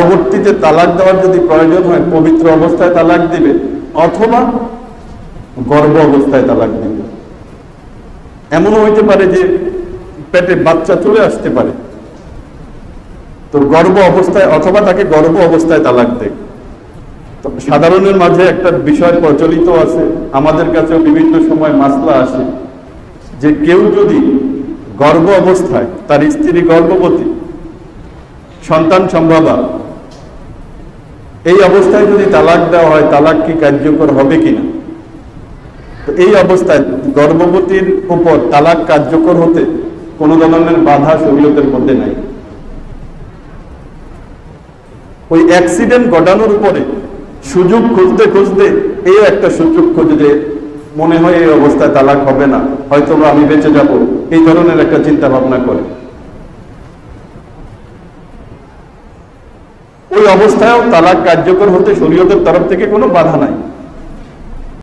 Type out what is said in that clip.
পরবর্তীতে তালাক দেওয়ার যদি প্রয়োজন হয় পবিত্র অবস্থায় তালাক দিবে অথবা গর্ভ অবস্থায় তালাক দিবে। এমনও হইতে পারে যে পেটে বাচ্চা চলে আসতে পারে, তো গর্ভ অবস্থায় অথবা তাকে গর্ভ অবস্থায় তালাক দেয়। তো সাধারণের মাঝে একটা বিষয় প্রচলিত আছে, আমাদের কাছেও বিভিন্ন সময় মাসলা আসে, যে কেউ যদি গর্ভ অবস্থায় তার স্ত্রী গর্ভবতী, সন্তান সম্ভবা, এই অবস্থায় যদি তালাক দেওয়া হয় তালাক কি কার্যকর হবে কিনা। তো এই অবস্থায় গর্ভবতীর উপর তালাক কার্যকর হতে কোন ধরনের বাধা শরীয়তের মধ্যে নাই। ওই অ্যাক্সিডেন্ট ঘটানোর উপরে সুযোগ খুঁজতে খুঁজতে এই একটা সুযোগ খুঁজে যে মনে হয় এই অবস্থায় তালাক হবে না, হয়তো আমি বেঁচে যাব, এই ধরনের একটা চিন্তা ভাবনা করে ওই অবস্থায়ও তালাক কার্যকর হতে শরীয়তের তরফ থেকে কোনো বাধা নাই।